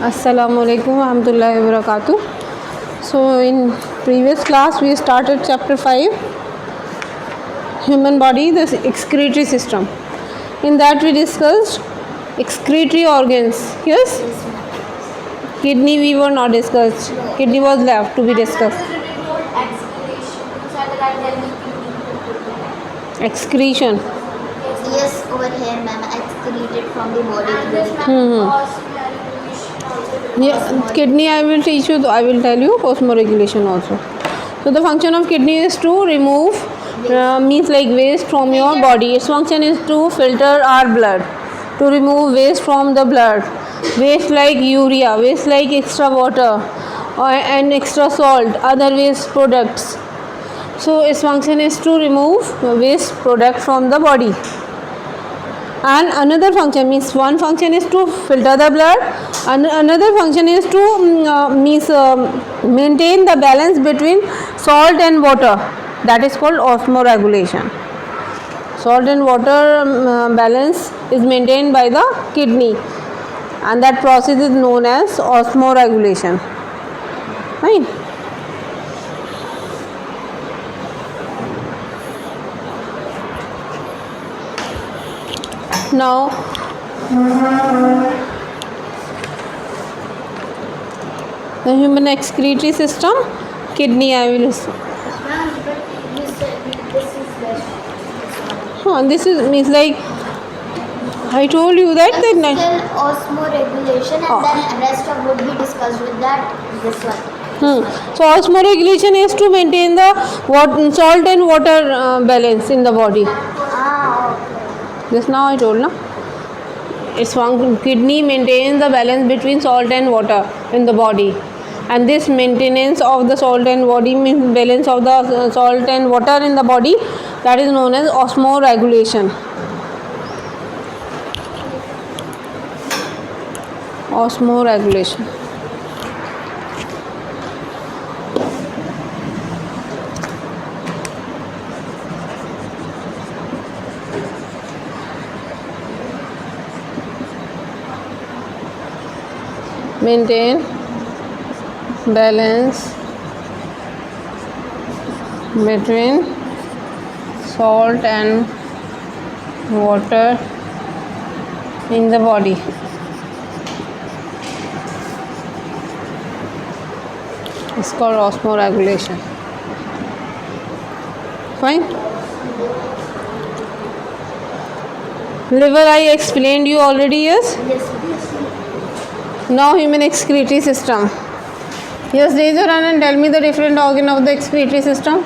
Assalamualaikum warahmatullahi wabarakatuh. So in previous class we started chapter 5, human body, the excretory system. In that we discussed excretory organs. Yes, kidney we were not discussed. Kidney was left to be discussed. Excretion. Yes, over here, ma'am. Excreted from the body. Yeah, kidney I will teach you. I will tell you osmoregulation also. So the function of kidney is to remove means like waste from your body. Its function is to filter our blood, to remove waste from the blood, waste like urea, waste like extra water, and extra salt, other waste products. So its function is to remove waste product from the body. And another function means one function is to filter the blood, and another function is to maintain the balance between salt and water. That is called osmoregulation. Salt and water balance is maintained by the kidney, and that process is known as osmoregulation. Right? Now the human excretory system, kidney I will. This is means like I told you that Still osmoregulation, and then rest of would be discussed with that this one. So osmoregulation is to maintain the salt and water balance in the body. Okay. Just now I told, na? Its kidney maintains the balance between salt and water in the body, and this maintenance of the salt and body means balance of the salt and water in the body, that is known as osmoregulation. Osmoregulation. Maintain balance between salt and water in the body. It's called osmoregulation. Fine. Liver I explained you already, yes? Yes. Now human excretory system. Yes, raise your hand and tell me the different organ of the excretory system.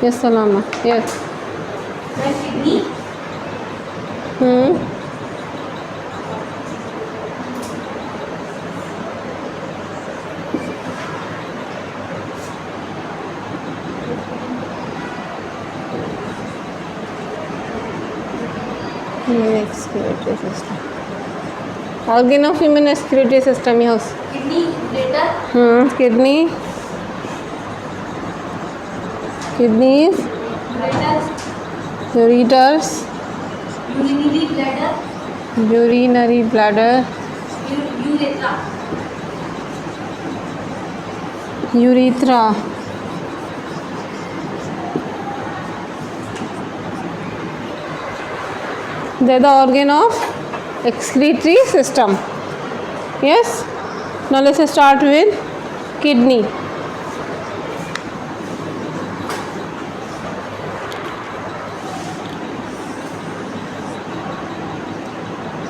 Yes, Salama. Yes. Kidney. Human excretory system. Organ of human excretory system, yes. Kidney, bladder. Kidney. Kidneys. Bladder. Ureters. Urinary bladder. Urinary bladder. Urethra. Urethra. They are the organ of excretory system. Yes. Now let's start with kidney.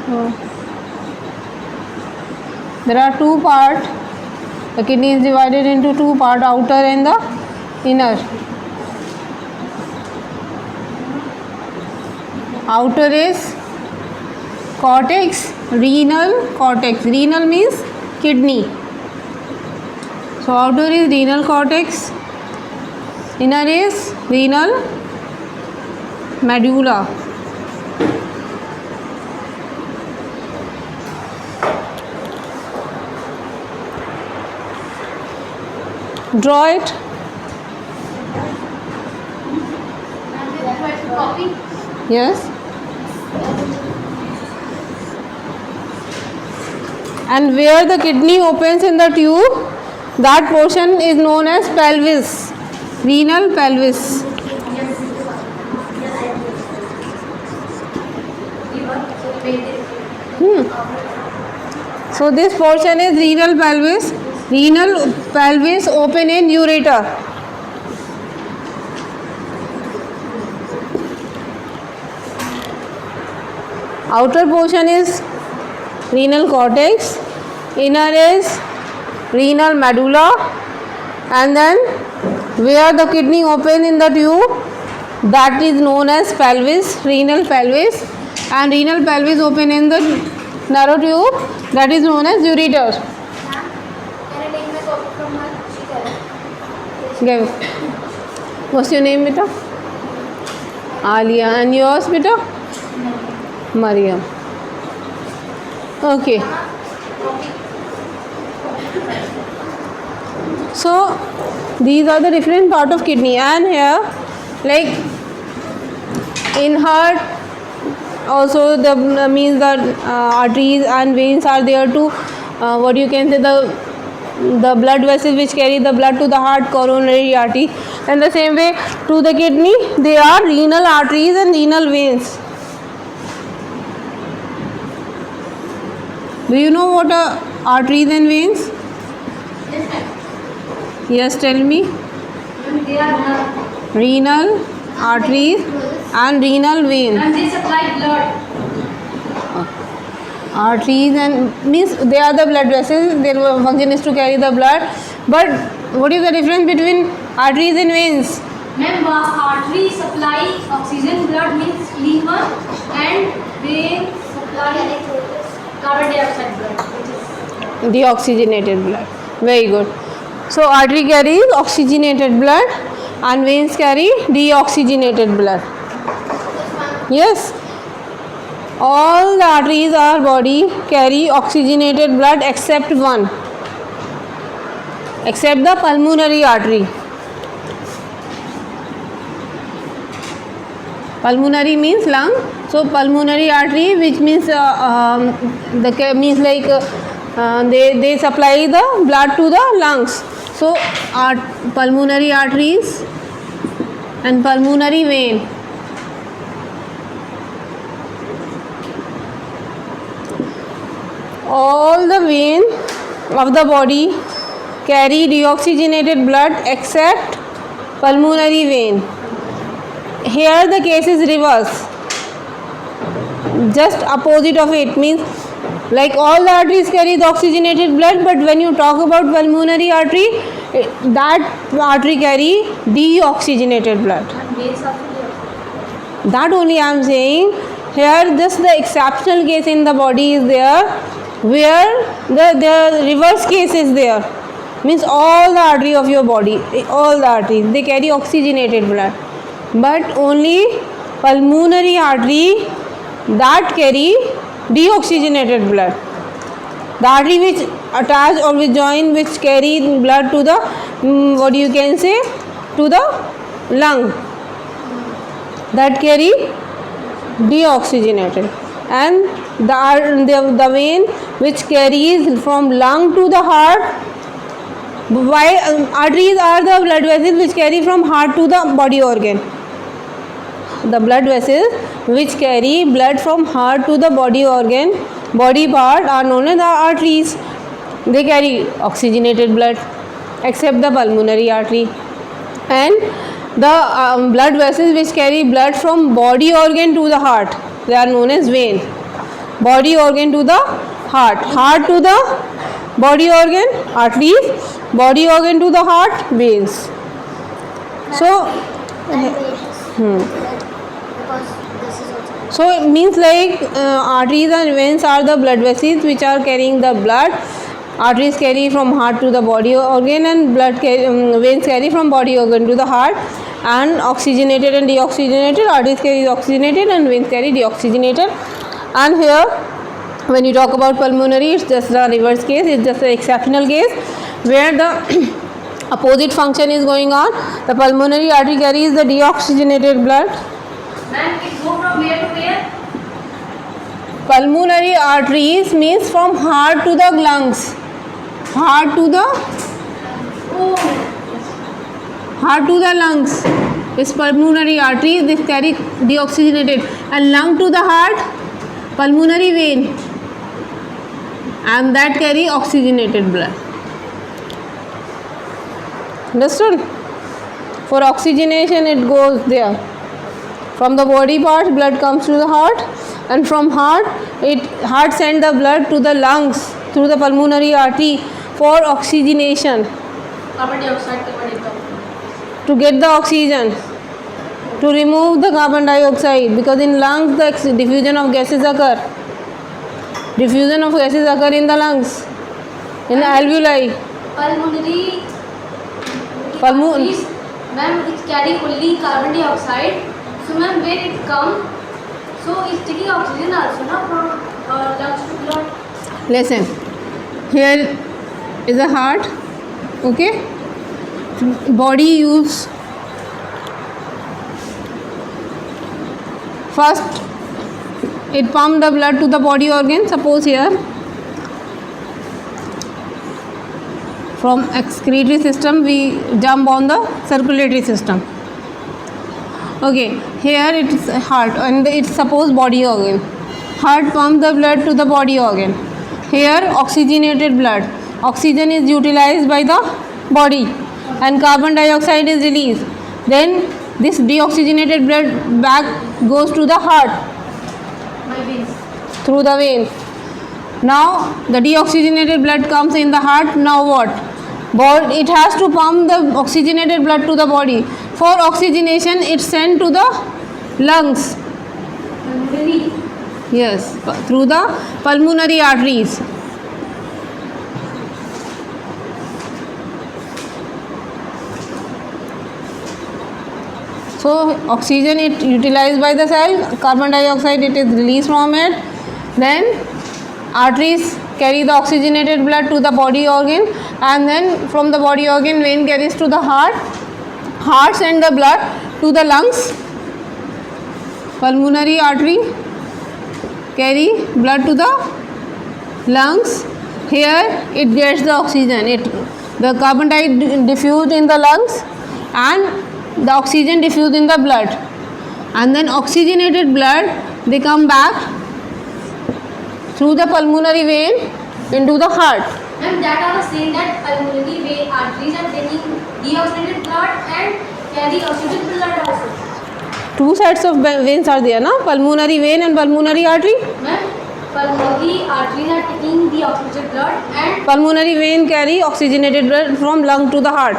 So there are two parts. The kidney is divided into two parts, outer and the inner. Outer is cortex, renal cortex. Renal means kidney. So outer is renal cortex, inner is renal medulla. Draw it. Copy. Yes. and where the kidney opens in the tube, that portion is known as pelvis, renal pelvis. So this portion is renal pelvis. Renal pelvis open in ureter. Outer portion is renal cortex, inner is renal medulla, and then where the kidney open in the tube, that is known as pelvis, renal pelvis, and renal pelvis open in the narrow tube, that is known as ureter. Can I take my copy from her? She can. Okay. What's your name, beta? Alia. And yours, beta? Mariam. Okay. So these are the different part of kidney, and here like in heart also the means that arteries and veins are there to what you can say, the blood vessels which carry the blood to the heart, coronary artery, and the same way to the kidney they are renal arteries and renal veins. Do you know what are arteries and veins? Yes, tell me. They are Renal arteries and renal veins. and they supply blood. Arteries and means they are the blood vessels. Their function is to carry the blood. But what is the difference between arteries and veins? Ma'am, artery supply oxygen blood means clean one, and vein supply carbon dioxide blood, which is Deoxygenated blood. Very good. So artery carries oxygenated blood and veins carry deoxygenated blood. Yes. All the arteries of our body carry oxygenated blood except one. Except the pulmonary artery. Pulmonary means lung. So pulmonary artery, which means means like they supply the blood to the lungs. So pulmonary arteries and pulmonary vein. All the veins of the body carry deoxygenated blood except pulmonary vein. Here the case is reverse. Just opposite of it, means like all the arteries carry the oxygenated blood, but when you talk about pulmonary artery, that artery carry deoxygenated blood. and veins also. That only I am saying. Here just the exceptional case in the body is there, where the reverse case is there. Means all the artery of your body, all the arteries, they carry oxygenated blood, but only pulmonary artery that carry deoxygenated blood. The artery which attach or which join, which carry blood to the what you can say, to the lung, that carry deoxygenated, and the vein which carries from lung to the heart. Why arteries are the blood vessels which carry from heart to the body organ. The blood vessels which carry blood from heart to the body organ, body part, are known as the arteries. They carry oxygenated blood except the pulmonary artery, and the blood vessels which carry blood from body organ to the heart, they are known as vein. Body organ to the heart, heart to the body organ, arteries, body organ to the heart, veins. So Because this is also. So it means like arteries and veins are the blood vessels which are carrying the blood. Arteries carry from heart to the body organ, and veins carry from body organ to the heart. And oxygenated and deoxygenated, arteries carry oxygenated and veins carry deoxygenated. And here when you talk about pulmonary, it's just the reverse case, it's just an exceptional case where the opposite function is going on. The pulmonary artery carries the deoxygenated blood. Ma'am, it go from where to where? pulmonary arteries means from heart to the lungs. Heart to the lungs is pulmonary artery. This carry deoxygenated, and lung to the heart, pulmonary vein, and that carry oxygenated blood. Understood? For oxygenation it goes there. From the body part blood comes to the heart, and from heart send the blood to the lungs through the pulmonary artery for oxygenation, Carbon dioxide to get the oxygen, to remove the carbon dioxide, because in lungs the diffusion of gases occur. Diffusion of gases occur in the lungs, in the alveoli. Pulmonary Pulmon- ma'am, it carry only carbon dioxide. So ma'am, when it come, so it's taking oxygen also, na, from lungs to blood. Listen, here is a heart, okay? Body use first, it pump the blood to the body organ. Suppose here from excretory system we jump on the circulatory system. Okay, here it is heart and it's suppose body organ. Heart pump the blood to the body organ. Here oxygenated blood. Oxygen is utilized by the body and carbon dioxide is released. Then this deoxygenated blood back goes to the heart My veins. through the vein. Now the deoxygenated blood comes in the heart. Now what? It has to pump the oxygenated blood to the body. For oxygenation it's sent to the lungs. Pulmonary. Yes, through the pulmonary arteries. So oxygen it utilized by the cell, carbon dioxide it is released from it. Then arteries carry the oxygenated blood to the body organ, and then from the body organ vein carries to the heart. Heart send the blood to the lungs. Pulmonary artery carry blood to the lungs. Here it gets the oxygen. The carbon dioxide diffused in the lungs and the oxygen diffused in the blood, and then oxygenated blood they come back through the pulmonary vein into the heart. Ma'am, that I was saying that pulmonary vein arteries are taking deoxygenated blood and carry oxygen blood also. Two sets of veins are there, na? Pulmonary vein and pulmonary artery. Ma'am, pulmonary arteries are taking the oxygen blood and Pulmonary vein carry oxygenated blood from lung to the heart.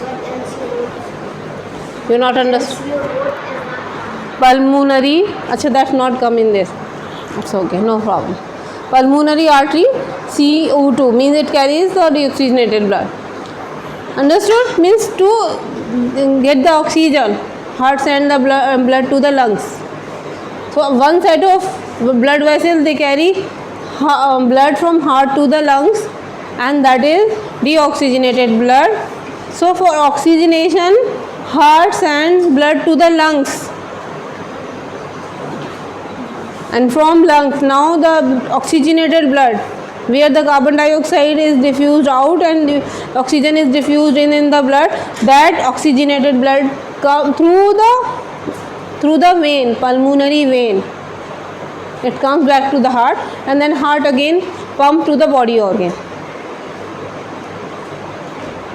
What else you wrote? You not understand? You wrote is not Pulmonary, acha that's not come in this. It's okay, no problem. Pulmonary artery CO2 means it carries the deoxygenated blood. Understood? Means to get the oxygen, heart send the blood to the lungs. So one set of blood vessels they carry blood from heart to the lungs, and that is deoxygenated blood. So for oxygenation, heart sends blood to the lungs, and from lungs now the oxygenated blood where the carbon dioxide is diffused out and the oxygen is diffused in the blood, that oxygenated blood come through the vein, pulmonary vein, it comes back to the heart, and then heart again pump to the body organ.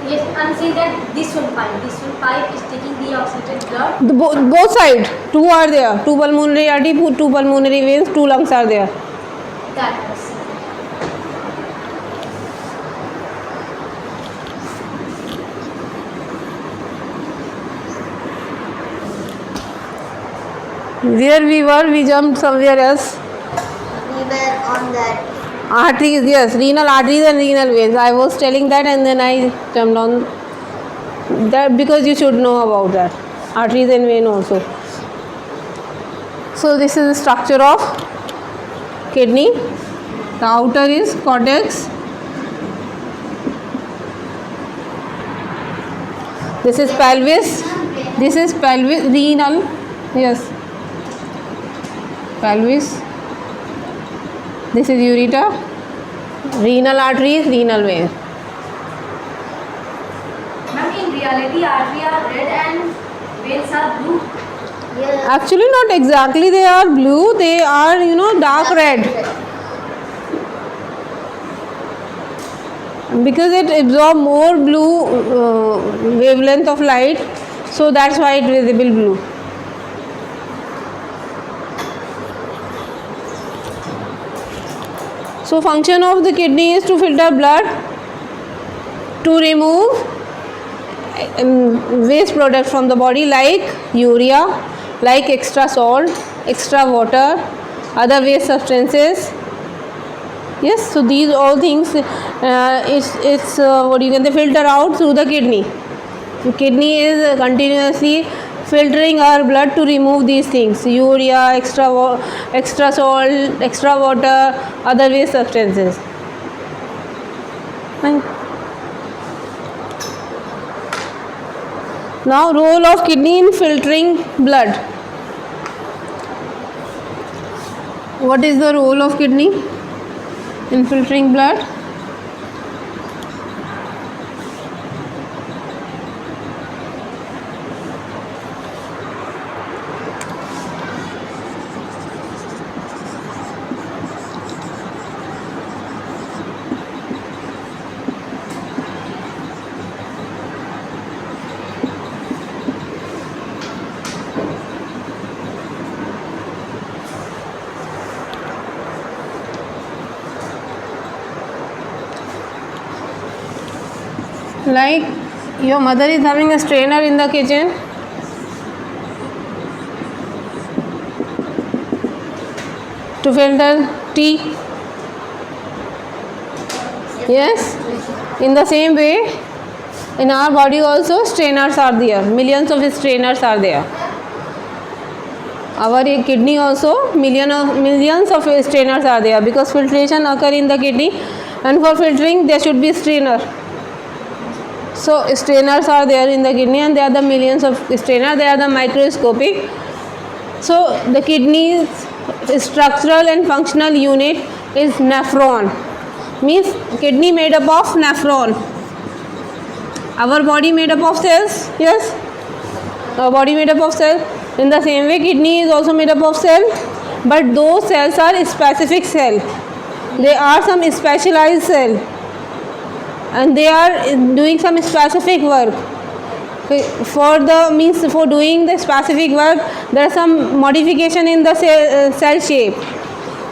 yes, I'm saying that this one pipe is taking the oxygenated blood. Both side, two are there, two pulmonary artery, two pulmonary veins, two lungs are there. That was. Where we were, we jumped somewhere else. we were on that. Arteries, yes, renal arteries and renal veins. I was telling that, and then I jumped on that because you should know about that. Arteries and vein also. So this is the structure of kidney. The outer is cortex. This is pelvis. This is pelvis, renal. Yes. pelvis. This is ureter. Renal arteries, renal vein. Ma'am, in reality, arteries are red and veins are blue. Yeah. Actually, not exactly. They are blue. They are, dark red. Because it absorbs more blue wavelength of light, so that's why it's visible blue. So function of the kidney is to filter blood, to remove waste product from the body like urea, like extra salt, extra water, other waste substances. Yes, so these all things it's what you can say filter out through the kidney. The kidney is continuously filtering our blood to remove these things: urea, extra salt, extra water, other waste substances. Fine. Now, role of kidney in filtering blood. What is the role of kidney in filtering blood? Like your mother is having a strainer in the kitchen. To filter tea. Yes. In the same way, in our body also strainers are there. Millions of strainers are there. Our kidney also millions of strainers are there, because filtration occur in the kidney, and for filtering there should be strainer. So strainers are there in the kidney, and there are the millions of strainers. They are the microscopic. So the kidney's structural and functional unit is nephron. Means kidney made up of nephron. Our body made up of cells. Yes, our body made up of cells. In the same way, kidney is also made up of cells, but those cells are specific cells. They are some specialized cell, and they are doing some specific work. For doing the specific work, there are some modification in the cell shape.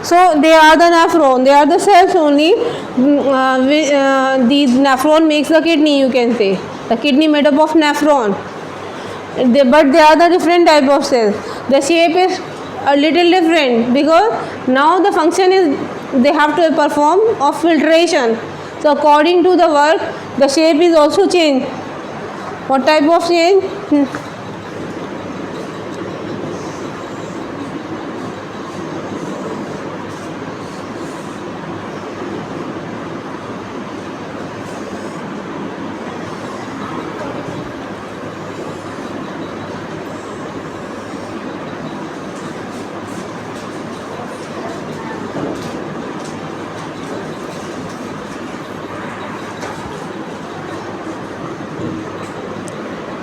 So they are the nephron. They are the cells only. The nephron makes the kidney. You can say the kidney made up of nephron. But they are the different type of cells. The shape is a little different, because now the function is they have to perform of filtration. So according to the work, the shape is also changed. What type of change?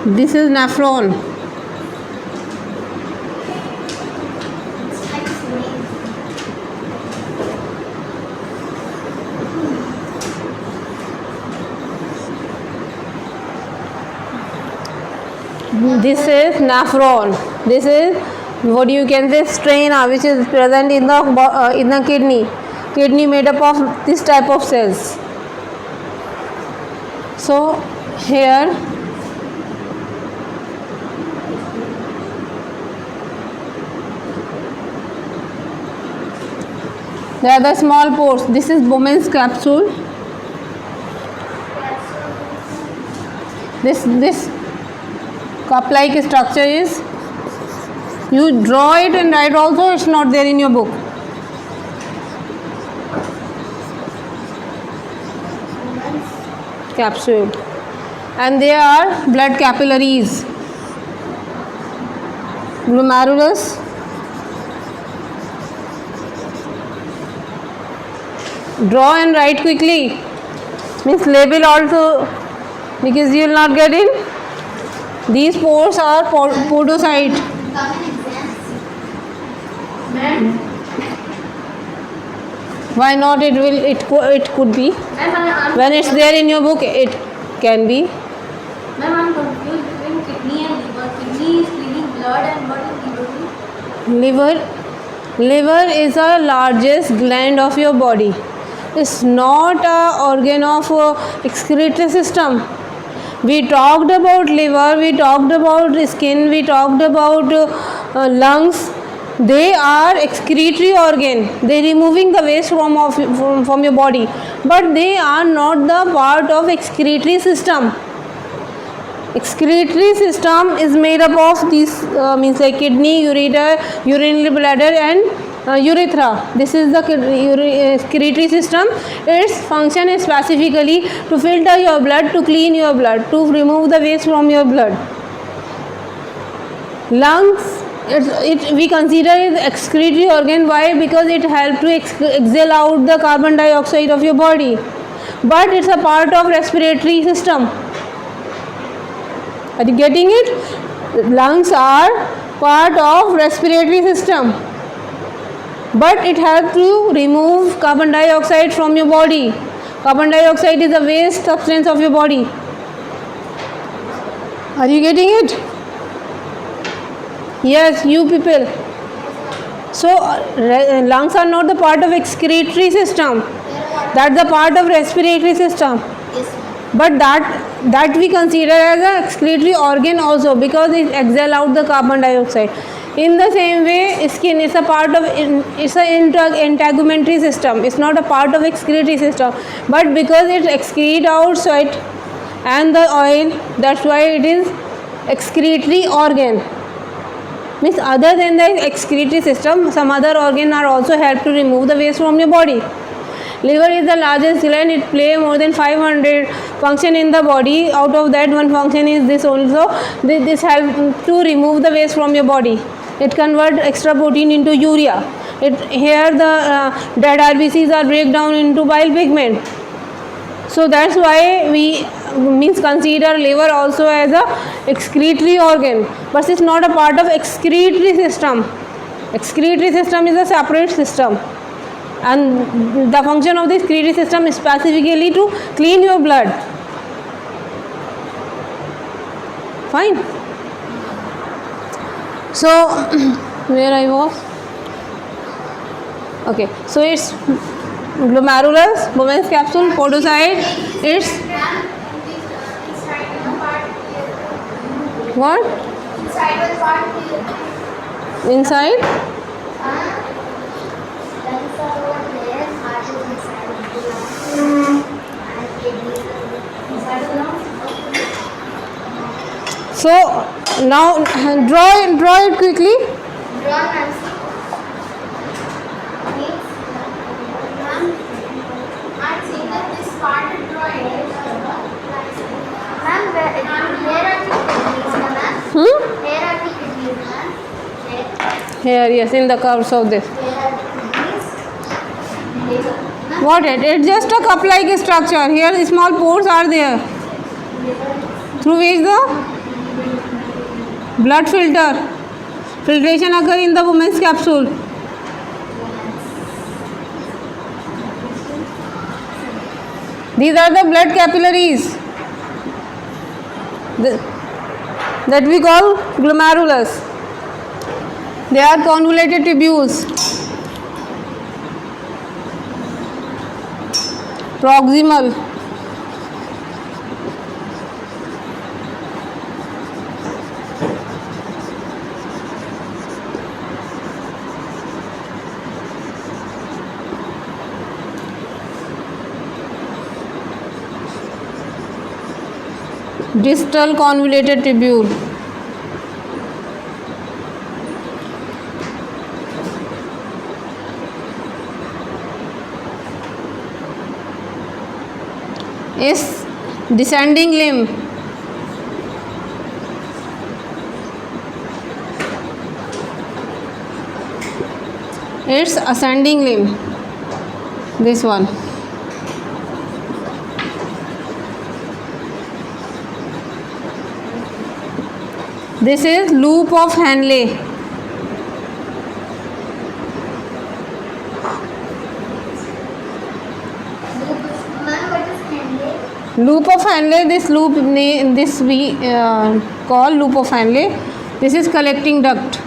This is nephron. This is nephron. This is what you can say strainer, which is present in the kidney. Kidney made up of this type of cells. So here there are the small pores. This is Bowman's capsule. This cup-like structure is, you draw it and write also, it's not there in your book. Capsule. And there are blood capillaries. Glomerulus, Draw and write quickly. Means label also, because you will not get in. These pores are podocyte. Come in exams. Ma'am, Why not? It could be. I'm When it's there in your book, it can be. Ma'am, I'm confused between kidney and liver. Kidney is cleaning blood and what is liver doing? Liver is the largest gland of your body. It's not a organ of excretory system. We talked about liver, we talked about skin, we talked about lungs. They are excretory organ. They removing the waste from your body, but they are not the part of excretory system. Excretory system is made up of these means like kidney, ureter, urinary bladder and urethra. This is the excretory system. Its function is specifically to filter your blood, to clean your blood, to remove the waste from your blood. Lungs, we consider it excretory organ. Why? Because it helps to exhale out the carbon dioxide of your body. But it's a part of respiratory system. Are you getting it? Lungs are part of respiratory system, but it helps to remove carbon dioxide from your body. Carbon dioxide is a waste substance of your body. Are you getting it? Yes, you people. So lungs are not the part of excretory system. That's the part of respiratory system. Yes, ma'am. But that we consider as an excretory organ also, because it exhale out the carbon dioxide. In the same way, skin is a part of it's an integumentary system. It's not a part of excretory system, but because it excrete out sweat and the oil, that's why it is excretory organ. Means other than the excretory system, some other organ are also help to remove the waste from your body. Liver is the largest gland. It play more than 500 function in the body. Out of that, one function is this also. This help to remove the waste from your body. It convert extra protein into urea. Here the dead RBCs are break down into bile pigment. So that's why we consider liver also as a excretory organ, but it's not a part of excretory system. Excretory system is a separate system, and the function of the excretory system is specifically to clean your blood. Fine. So where I was? Okay, so it's glomerulus, Bowman's capsule, podocyte. It's what? Inside? So now draw it quickly. Here, yes, in the curves of this. What it? It's just a cup-like structure. Here, small pores are there, through which the blood filtration occur in the woman's capsule. These are the blood capillaries that we call glomerulus. They are convoluted tubules. Proximal. Distal convoluted tubule. Is descending limb. It's ascending limb. This one. This is loop of Henle. Ma'am, what is Henle? Loop of Henle. This we call loop of Henle. This is collecting duct.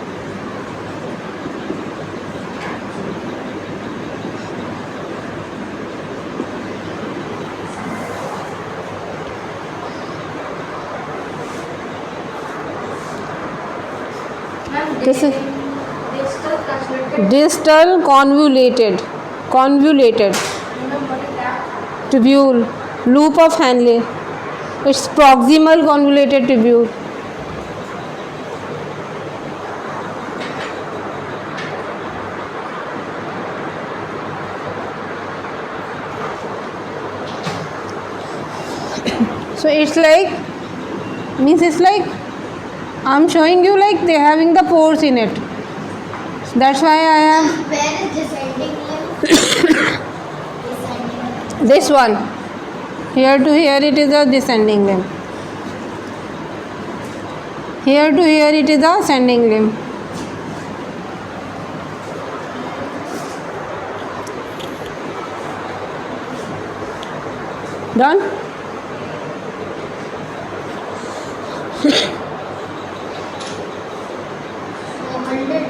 Ma'am, This is distal convoluted. distal convoluted Ma'am, what is that? tubule. Loop of Henle. It's proximal convoluted tubule. So it's like I'm showing you like they having the pores in it. That's why I have Where is descending limb? Descending. this one. Here to here it is a descending limb. Here to here it is a ascending limb. Done? Folded.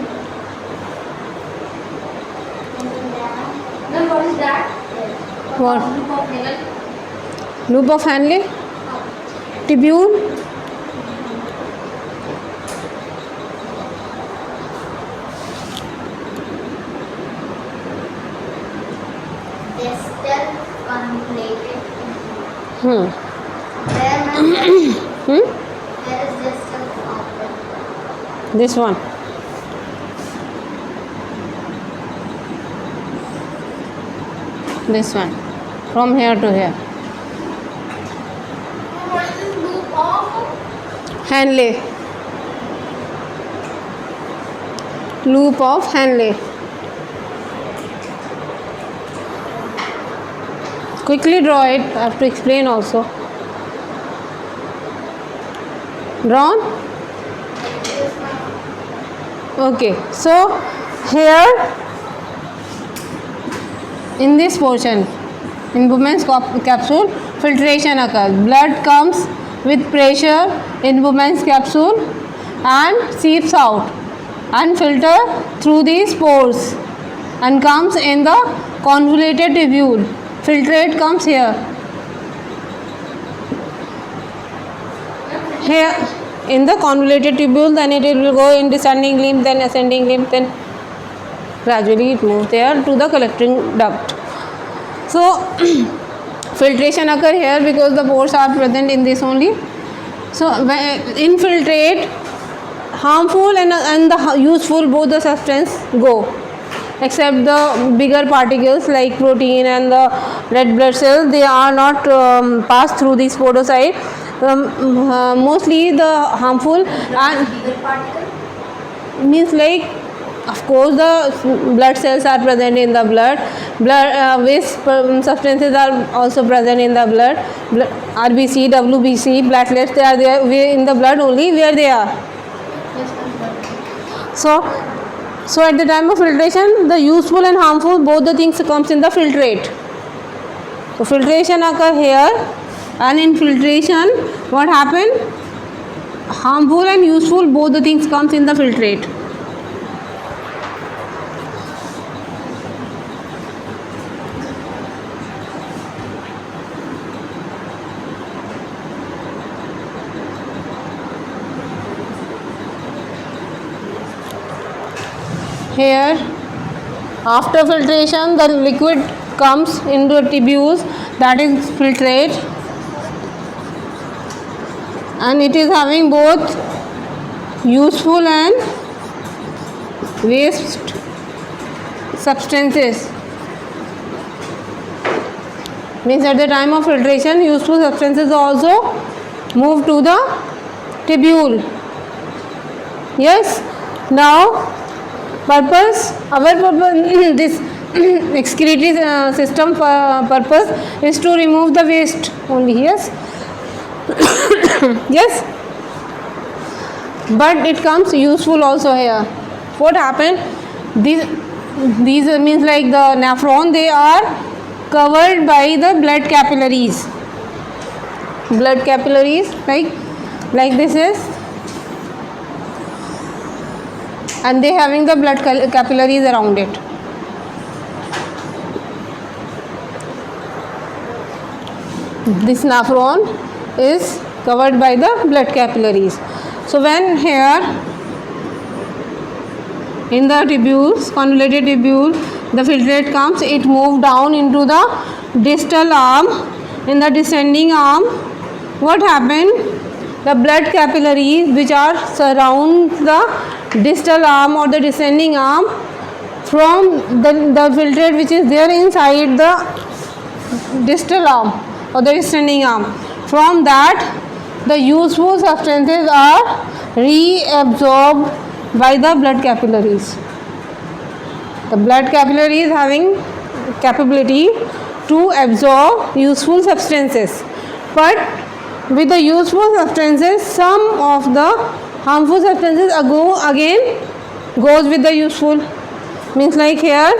Ma'am, what is that? What? Loop of Henle. Loop of Henle? Tubule? Distal convoluted. Hmm. Where, ma'am? Hmm? Where is distal convoluted? This one. This one. From here to here. What is this loop of? Henle. Loop of Henle. Quickly draw it. I have to explain also. Drawn? Okay. So here in this portion, in Bowman's capsule, filtration occurs. Blood comes with pressure in Bowman's capsule and seeps out and filter through these pores and comes in the convoluted tubule. Filtrate comes here. Here in the convoluted tubule, then it will go in descending limb, then ascending limb, then gradually it moves there to the collecting duct. So filtration occur here because the pores are present in this only. So infiltrate, harmful and the useful, both the substance go, except the bigger particles like protein and the red blood cells. They are not passed through this podocyte. Mostly the harmful and Bigger particle. means like, of course the blood cells are present in the blood. Waste substances are also present in the blood. RBC, WBC, platelets, they are there in the blood only where they are. Yes, ma'am. So at the time of filtration, the useful and harmful, both the things comes in the filtrate. So filtration occur here, and in filtration what happen? Harmful and useful, both the things comes in the filtrate. Here after filtration the liquid comes into tubules, that is filtrate, and it is having both useful and waste substances. Means at the time of filtration useful substances also move to the tubule. Yes. Now our purpose this excretory system purpose is to remove the waste only. Yes. Yes. but it comes useful also here. What happened? These means like the nephron, they are covered by the blood capillaries. Blood capillaries like this is, and they having the blood capillaries around it. This nephron is covered by the blood capillaries. So when here in the tubules, convoluted tubule, the filtrate comes, it moves down into the distal arm. In the descending arm, what happened? The blood capillaries which are surround the distal arm or the descending arm, from the filtrate which is there inside the distal arm or the descending arm, from that the useful substances are reabsorbed by the blood capillaries. The blood capillaries having capability to absorb useful substances, but with the useful substances, some of the harmful substances again goes with the useful. Means like here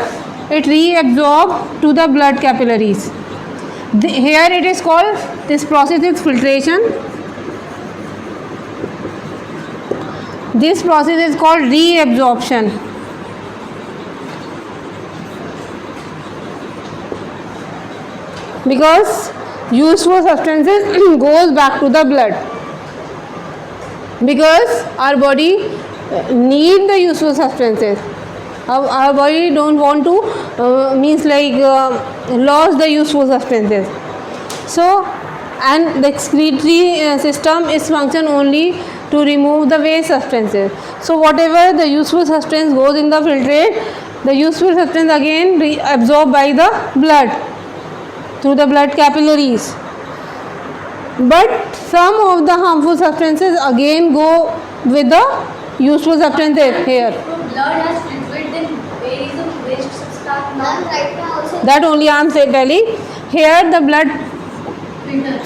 it reabsorbed to the blood capillaries. Here it is called, this process is filtration. This process is called reabsorption. Because useful substances goes back to the blood, because our body need the useful substances. Our body don't want to means like lose the useful substances. So, and the excretory system is function only to remove the waste substances. So whatever the useful substance goes in the filtrate, the useful substance again absorbed by the blood through the blood capillaries. But some of the harmful substances again go with the useful substances here. Blood has liquid, then where is the waste substance? Ma'am, right now also. That only I am telling. Here the blood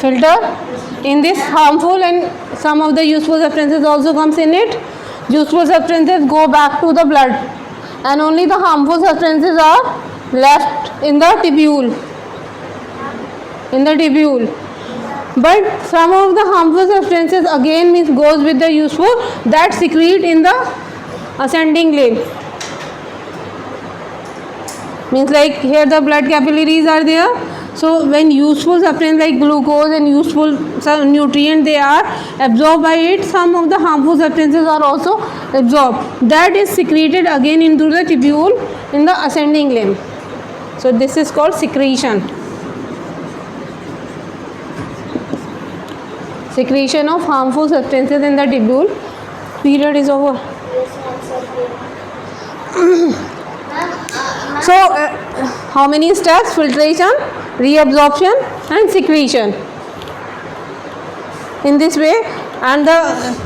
filter, in this harmful and some of the useful substances also comes in it. Useful substances go back to the blood, and only the harmful substances are left in the tubule. But some of the harmful substances again means goes with the useful, that secrete in the ascending limb. Means like here the blood capillaries are there. So when useful substance like glucose and useful nutrient they are absorbed by it, some of the harmful substances are also absorbed. That is secreted again into the tubule in the ascending limb. So this is called secretion. Secretion of harmful substances in the tubule. Period is over. So how many steps? Filtration, reabsorption and secretion. In this way, and the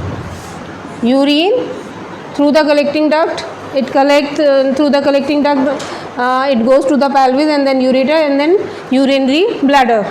urine through the collecting duct, it collects through the collecting duct, it goes to the pelvis and then ureter and then urinary bladder.